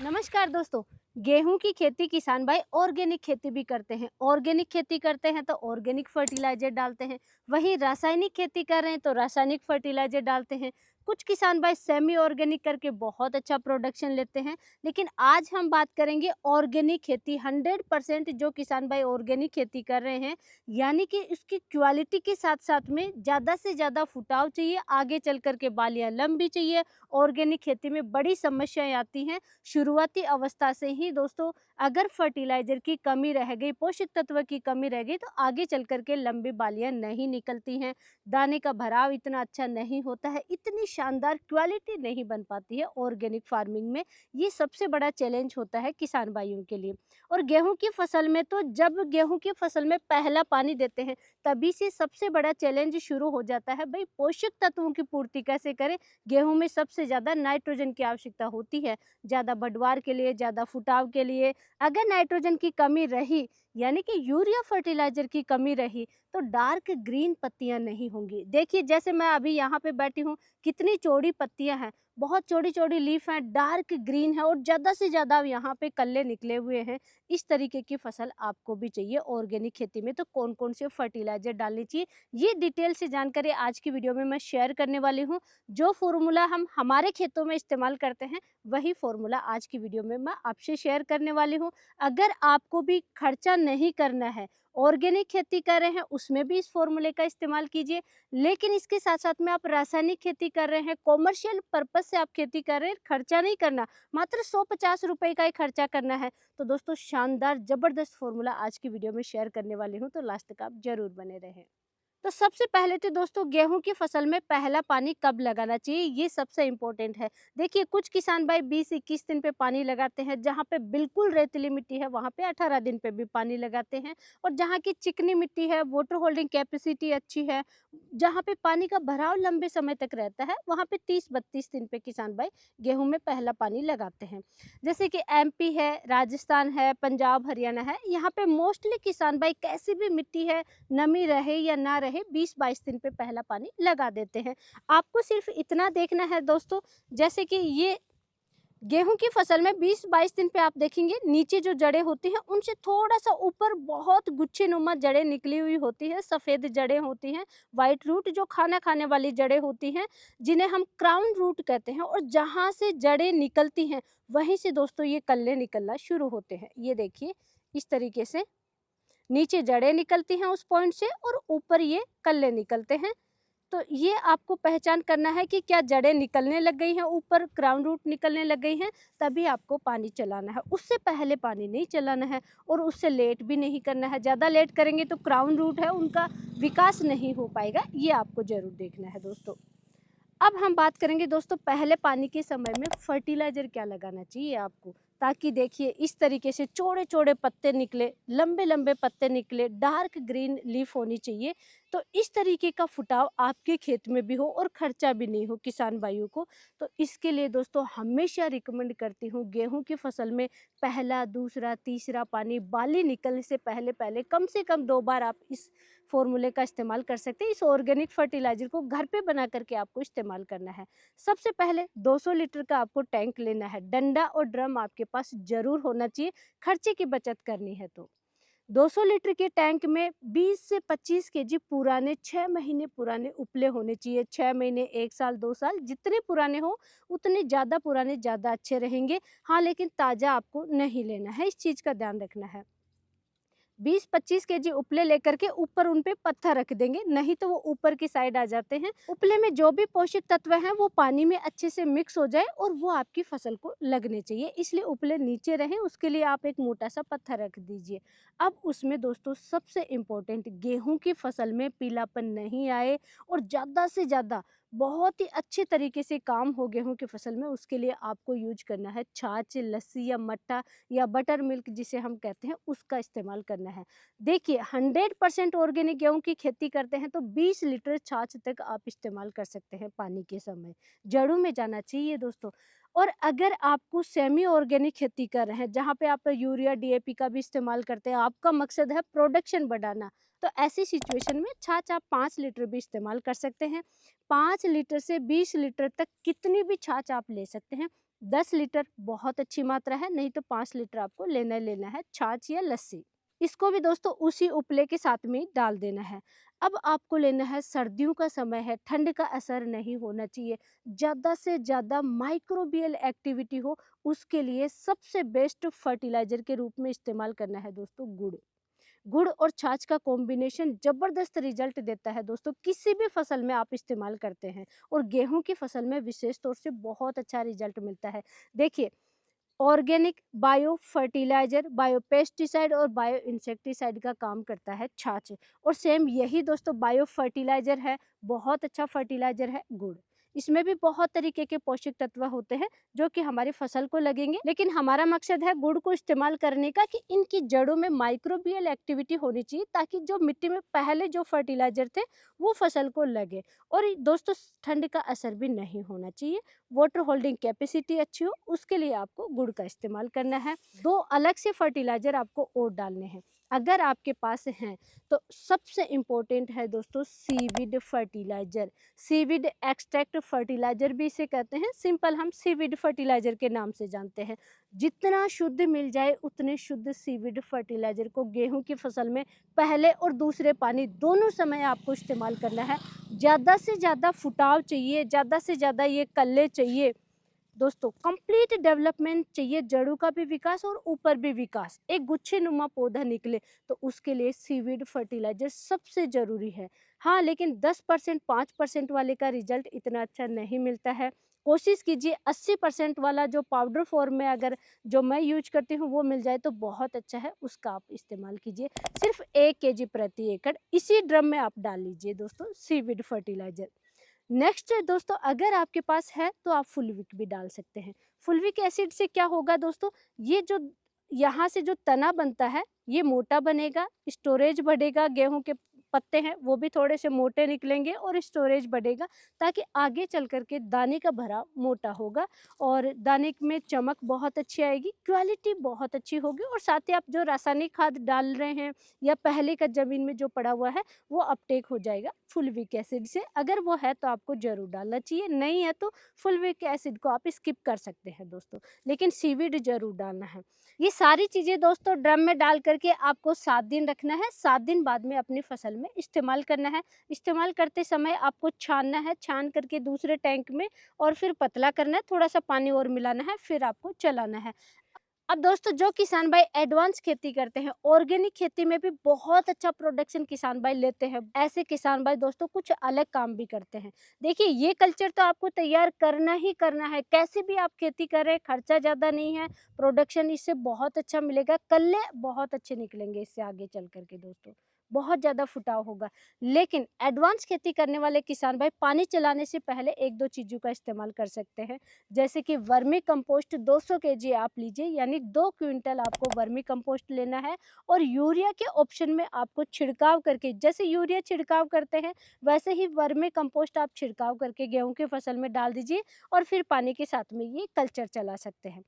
नमस्कार दोस्तों। गेहूं की खेती किसान भाई ऑर्गेनिक खेती भी करते हैं। ऑर्गेनिक खेती करते हैं तो ऑर्गेनिक फर्टिलाइजर डालते हैं। वहीं रासायनिक खेती कर रहे हैं तो रासायनिक फर्टिलाइजर डालते हैं। कुछ किसान भाई सेमी ऑर्गेनिक करके बहुत अच्छा प्रोडक्शन लेते हैं। लेकिन आज हम बात करेंगे ऑर्गेनिक खेती 100% जो किसान भाई ऑर्गेनिक खेती कर रहे हैं, यानी कि उसकी क्वालिटी के साथ साथ में ज़्यादा से ज़्यादा फुटाव चाहिए, आगे चल कर के बालियाँ लंबी चाहिए। ऑर्गेनिक खेती में बड़ी समस्याएं आती हैं शुरुआती अवस्था से ही दोस्तों। अगर फर्टिलाइजर की कमी रह गई, पोषक तत्व की कमी रह गई, तो आगे चल कर के लंबी बालियां नहीं निकलती हैं। दाने का भराव इतना अच्छा नहीं होता है, इतनी शानदार क्वालिटी नहीं बन पाती है ऑर्गेनिक फार्मिंग में। ये सबसे बड़ा चैलेंज होता है किसान भाइयों के लिए। और गेहूं की फसल में तो जब गेहूं की फसल में पहला पानी देते हैं, तभी से सबसे बड़ा चैलेंज शुरू हो जाता है। भाई पोषक तत्वों की पूर्ति कैसे करें। गेहूं में सबसे ज्यादा नाइट्रोजन की आवश्यकता होती है, ज़्यादा बढ़वार के लिए, ज़्यादा फुटाव के लिए। अगर नाइट्रोजन की कमी रही, यानी कि यूरिया फर्टिलाइजर की कमी रही, तो डार्क ग्रीन पत्तियां नहीं होंगी। देखिए जैसे मैं अभी यहाँ पे बैठी हूँ, कितनी चौड़ी पत्तियां हैं, बहुत चौड़ी चौड़ी लीफ हैं, डार्क ग्रीन है और ज़्यादा से ज़्यादा यहाँ पे कल्ले निकले हुए हैं। इस तरीके की फसल आपको भी चाहिए ऑर्गेनिक खेती में, तो कौन कौन से फर्टिलाइजर डालनी चाहिए, ये डिटेल से जानकारी आज की वीडियो में मैं शेयर करने वाली हूँ। जो फॉर्मूला हम हमारे खेतों में इस्तेमाल करते हैं, वही फॉर्मूला आज की वीडियो में मैं आपसे शेयर करने वाली हूँ। अगर आपको भी खर्चा नहीं करना है, ऑर्गेनिक खेती कर रहे हैं, उसमें भी इस फॉर्मूले का इस्तेमाल कीजिए। लेकिन इसके साथ साथ में आप रासायनिक खेती कर रहे हैं, कॉमर्शियल पर्पज से आप खेती कर रहे हैं, खर्चा नहीं करना, मात्र 150 रुपए का ही खर्चा करना है, तो दोस्तों शानदार जबरदस्त फॉर्मूला आज की वीडियो में शेयर करने वाली हूँ, तो लास्ट तक आप जरूर बने रहें। तो सबसे पहले तो दोस्तों गेहूं की फसल में पहला पानी कब लगाना चाहिए, ये सबसे इम्पोर्टेंट है। देखिए कुछ किसान भाई 20-21 दिन पे पानी लगाते हैं, जहां पे बिल्कुल रेतीली मिट्टी है वहां पे 18 दिन पे भी पानी लगाते हैं। और जहां की चिकनी मिट्टी है, वाटर होल्डिंग कैपेसिटी अच्छी है, जहां पे पानी का भराव लंबे समय तक रहता है, वहां पे 30-32 दिन पे किसान भाई गेहूं में पहला पानी लगाते हैं। जैसे कि एमपी है, राजस्थान है, पंजाब हरियाणा है, यहाँ पे मोस्टली किसान भाई कैसी भी मिट्टी है, नमी रहे या ना रहे, 20-22 दिन पे पहला पानी लगा देते हैं। आपको सिर्फ इतना देखना है दोस्तों, जैसे कि ये गेहूं की फसल में 20-22 दिन पे आप देखेंगे नीचे जो जड़ें होती हैं, उनसे थोड़ा सा ऊपर बहुत गुच्छे नुमा जड़ें निकली हुई होती है, सफ़ेद जड़ें होती हैं, वाइट रूट जो खाना खाने वाली जड़ें होती हैं, जिन्हें हम क्राउन रूट कहते हैं। और जहाँ से जड़ें निकलती हैं, वहीं से दोस्तों ये कल्ले निकलना शुरू होते हैं। ये देखिए इस तरीके से नीचे जड़ें निकलती हैं उस पॉइंट से, और ऊपर ये कल्ले निकलते हैं। तो ये आपको पहचान करना है कि क्या जड़ें निकलने लग गई हैं, ऊपर क्राउन रूट निकलने लग गई हैं, तभी आपको पानी चलाना है। उससे पहले पानी नहीं चलाना है, और उससे लेट भी नहीं करना है। ज़्यादा लेट करेंगे तो क्राउन रूट है उनका विकास नहीं हो पाएगा, ये आपको ज़रूर देखना है दोस्तों। अब हम बात करेंगे दोस्तों पहले पानी के समय में फर्टिलाइजर क्या लगाना चाहिए आपको, ताकि देखिए इस तरीके से चौड़े चौड़े पत्ते निकले, लंबे लंबे पत्ते निकले, डार्क ग्रीन लीफ होनी चाहिए। तो इस तरीके का फुटाव आपके खेत में भी हो और खर्चा भी नहीं हो किसान भाइयों को। तो इसके लिए दोस्तों हमेशा रिकमेंड करती हूँ, गेहूं की फसल में पहला, दूसरा, तीसरा पानी बाली निकलने से पहले पहले कम से कम 2 बार आप इस फॉर्मूले का इस्तेमाल कर सकते हैं। इस ऑर्गेनिक फर्टिलाइजर को घर पे बना करके आपको इस्तेमाल करना है। सबसे पहले 200 लीटर का आपको टैंक लेना है, डंडा और ड्रम आपके पास जरूर होना चाहिए, खर्चे की बचत करनी है तो। 200 लीटर के टैंक में 20 से 25 केजी पुराने, 6 महीने पुराने उपले होने चाहिए। 6 महीने, 1 साल, 2 साल, जितने पुराने हो उतने ज़्यादा पुराने ज़्यादा अच्छे रहेंगे। हाँ, लेकिन ताज़ा आपको नहीं लेना है, इस चीज़ का ध्यान रखना है। 20-25 केजी उपले लेकर के ऊपर उन पे पत्थर रख देंगे, नहीं तो वो ऊपर की साइड आ जाते हैं। उपले में जो भी पोषक तत्व हैं वो पानी में अच्छे से मिक्स हो जाए और वो आपकी फसल को लगने चाहिए, इसलिए उपले नीचे रहें, उसके लिए आप एक मोटा सा पत्थर रख दीजिए। अब उसमें दोस्तों सबसे इम्पोर्टेंट, गेहूं की फसल में पीलापन नहीं आए और ज़्यादा से ज़्यादा बहुत ही अच्छे तरीके से काम हो गेहूं की फसल में, उसके लिए आपको यूज करना है छाछ, लस्सी या मट्ठा या बटर मिल्क जिसे हम कहते हैं, उसका इस्तेमाल करना है। देखिए 100% ऑर्गेनिक गेहूं की खेती करते हैं तो 20 लीटर छाछ तक आप इस्तेमाल कर सकते हैं पानी के समय। जड़ों में जाना चाहिए दोस्तों। और अगर आपको सेमी ऑर्गेनिक खेती कर रहे हैं, जहाँ पे आप यूरिया डीएपी का भी इस्तेमाल करते हैं, आपका मकसद है प्रोडक्शन बढ़ाना, तो ऐसी सिचुएशन में छाछ आप 5 लीटर भी इस्तेमाल कर सकते हैं। 5 लीटर से 20 लीटर तक कितनी भी छाछ आप ले सकते हैं। 10 लीटर बहुत अच्छी मात्रा है, नहीं तो 5 लीटर आपको लेना है छाछ या लस्सी। इसको भी दोस्तों उसी उपले के साथ में ही डाल देना है। अब आपको लेना है, सर्दियों का समय है, ठंड का असर नहीं होना चाहिए, ज़्यादा से ज़्यादा माइक्रोबियल एक्टिविटी हो, उसके लिए सबसे बेस्ट फर्टिलाइज़र के रूप में इस्तेमाल करना है दोस्तों गुड़। गुड़ और छाछ का कॉम्बिनेशन ज़बरदस्त रिजल्ट देता है दोस्तों, किसी भी फसल में आप इस्तेमाल करते हैं, और गेहूं की फसल में विशेष तौर से बहुत अच्छा रिजल्ट मिलता है। देखिए, organic bio fertilizer, bio pesticide और बायो इंसेक्टिसाइड का काम करता है छाछ, और सेम यही दोस्तों बायो फर्टिलाइजर है, बहुत अच्छा फर्टिलाइजर है गुड़। इसमें भी बहुत तरीके के पोषक तत्व होते हैं जो कि हमारी फसल को लगेंगे, लेकिन हमारा मकसद है गुड़ को इस्तेमाल करने का कि इनकी जड़ों में माइक्रोबियल एक्टिविटी होनी चाहिए, ताकि जो मिट्टी में पहले जो फर्टिलाइजर थे वो फसल को लगे। और दोस्तों, ठंड का असर भी नहीं होना चाहिए, वाटर होल्डिंग कैपेसिटी अच्छी हो, उसके लिए आपको गुड़ का इस्तेमाल करना है। 2 अलग से फर्टिलाइजर आपको और डालने हैं, अगर आपके पास हैं तो। सबसे इम्पोर्टेंट है दोस्तों seaweed fertilizer, seaweed extract fertilizer भी इसे कहते हैं, सिंपल हम सीविड फर्टिलाइजर के नाम से जानते हैं। जितना शुद्ध मिल जाए उतने शुद्ध सीविड फर्टिलाइजर को गेहूं की फसल में पहले और दूसरे पानी दोनों समय आपको इस्तेमाल करना है। ज़्यादा से ज़्यादा फुटाव चाहिए, ज़्यादा से ज़्यादा ये कल्ले चाहिए दोस्तों, कंप्लीट डेवलपमेंट चाहिए, जड़ों का भी विकास और ऊपर भी विकास, एक गुच्छे नुमा पौधा निकले, तो उसके लिए सीवीड फर्टिलाइजर सबसे जरूरी है। हाँ, लेकिन 10% 5% वाले का रिजल्ट इतना अच्छा नहीं मिलता है। कोशिश कीजिए 80% वाला जो पाउडर फॉर्म में अगर जो मैं यूज करती हूँ वो मिल जाए तो बहुत अच्छा है, उसका आप इस्तेमाल कीजिए। सिर्फ 1 kg प्रति एकड़ इसी ड्रम में आप डाल लीजिए दोस्तों सीवीड फर्टिलाइजर। नेक्स्ट दोस्तों, अगर आपके पास है तो आप फुलविक भी डाल सकते हैं। फुलविक एसिड से क्या होगा दोस्तों, ये जो यहाँ से जो तना बनता है ये मोटा बनेगा, स्टोरेज बढ़ेगा, गेहूं के पत्ते हैं वो भी थोड़े से मोटे निकलेंगे और स्टोरेज बढ़ेगा, ताकि आगे चल करके दाने का भरा मोटा होगा और दाने में चमक बहुत अच्छी आएगी, क्वालिटी बहुत अच्छी होगी। और साथ ही आप जो रासायनिक खाद डाल रहे हैं या पहले का जमीन में जो पड़ा हुआ है वो अपटेक हो जाएगा फुलविक एसिड से। अगर वो है तो आपको जरूर डालना चाहिए, नहीं है तो फुलविक एसिड को आप स्किप कर सकते हैं दोस्तों, लेकिन सीविड जरूर डालना है। ये सारी चीज़ें दोस्तों ड्रम में डाल करके आपको 7 दिन रखना है, 7 दिन बाद में अपनी फसल में इस्तेमाल करना है। इस्तेमाल करते समय आपको छानना है, छान करके दूसरे टैंक में और फिर पतला करना है, थोड़ा सा पानी और मिलाना है, फिर आपको चलाना है। अब दोस्तों, जो किसान भाई एडवांस खेती करते हैं, ऑर्गेनिक खेती में भी बहुत अच्छा प्रोडक्शन किसान भाई लेते हैं, ऐसे किसान भाई दोस्तों कुछ अलग काम भी करते हैं। देखिए, ये कल्चर तो आपको तैयार करना ही करना है, कैसे भी आप खेती करें, खर्चा ज़्यादा नहीं है, प्रोडक्शन इससे बहुत अच्छा मिलेगा, कल्ले बहुत अच्छे निकलेंगे इससे आगे चल करके दोस्तों, बहुत ज़्यादा फुटाव होगा। लेकिन एडवांस खेती करने वाले किसान भाई पानी चलाने से पहले 1-2 चीज़ों का इस्तेमाल कर सकते हैं, जैसे कि वर्मी कंपोस्ट 200 केजी आप लीजिए, यानी 2 क्विंटल आपको वर्मी कंपोस्ट लेना है। और यूरिया के ऑप्शन में आपको छिड़काव करके, जैसे यूरिया छिड़काव करते हैं वैसे ही वर्मी कंपोस्ट आप छिड़काव करके गेहूं की फसल में डाल दीजिए, और फिर पानी के साथ में ये कल्चर चला सकते हैं।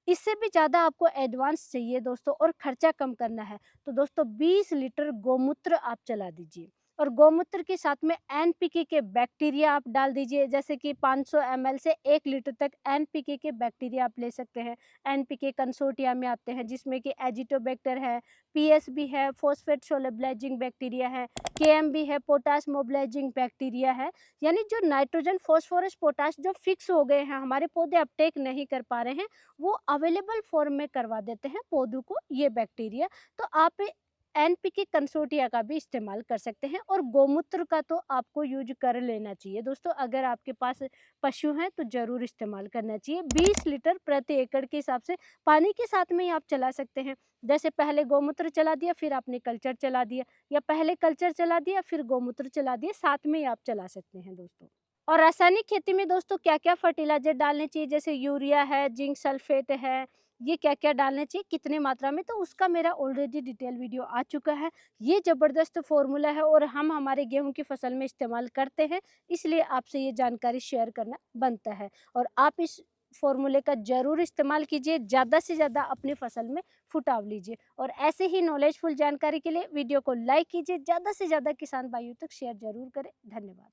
इससे भी ज़्यादा आपको एडवांस चाहिए दोस्तों और खर्चा कम करना है, तो दोस्तों 20 लीटर गोमूत्र आप चला दीजिए, और गोमूत्र के साथ में एनपीके के बैक्टीरिया आप डाल दीजिए, जैसे कि 500 ml से 1 लीटर तक एनपीके के बैक्टीरिया आप ले सकते हैं। एनपीके कंसोर्टिया में आते हैं, जिसमें कि एजिटोबैक्टर है, पीएसबी है, फॉस्फेट सोलेबलाइजिंग बैक्टीरिया है, केएमबी है, पोटास मोबिलाइजिंग बैक्टीरिया है। यानी जो नाइट्रोजन फॉस्फोरस पोटास जो फिक्स हो गए हैं, हमारे पौधे अपटेक नहीं कर पा रहे हैं, वो अवेलेबल फॉर्म में करवा देते हैं पौधों को ये बैक्टीरिया। तो आप एनपीके कंसोर्टिया का भी इस्तेमाल कर सकते हैं, और गोमूत्र का तो आपको यूज कर लेना चाहिए दोस्तों, अगर आपके पास पशु हैं तो जरूर इस्तेमाल करना चाहिए। 20 लीटर प्रति एकड़ के हिसाब से पानी के साथ में ही आप चला सकते हैं, जैसे पहले गोमूत्र चला दिया फिर आपने कल्चर चला दिया, या पहले कल्चर चला दिया फिर गोमूत्र चला दिया, साथ में ही आप चला सकते हैं दोस्तों। और रासायनिक खेती में दोस्तों क्या क्या फर्टिलाइजर डालने चाहिए, जैसे यूरिया है, जिंक सल्फेट है, ये क्या क्या डालने चाहिए, कितने मात्रा में, तो उसका मेरा ऑलरेडी डिटेल वीडियो आ चुका है। ये ज़बरदस्त फॉर्मूला है और हम हमारे गेहूं की फसल में इस्तेमाल करते हैं, इसलिए आपसे ये जानकारी शेयर करना बनता है। और आप इस फॉर्मूले का जरूर इस्तेमाल कीजिए, ज़्यादा से ज़्यादा अपनी फसल में फुटाव लीजिए। और ऐसे ही नॉलेजफुल जानकारी के लिए वीडियो को लाइक कीजिए, ज़्यादा से ज़्यादा किसान भाइयों तक शेयर जरूर करें। धन्यवाद।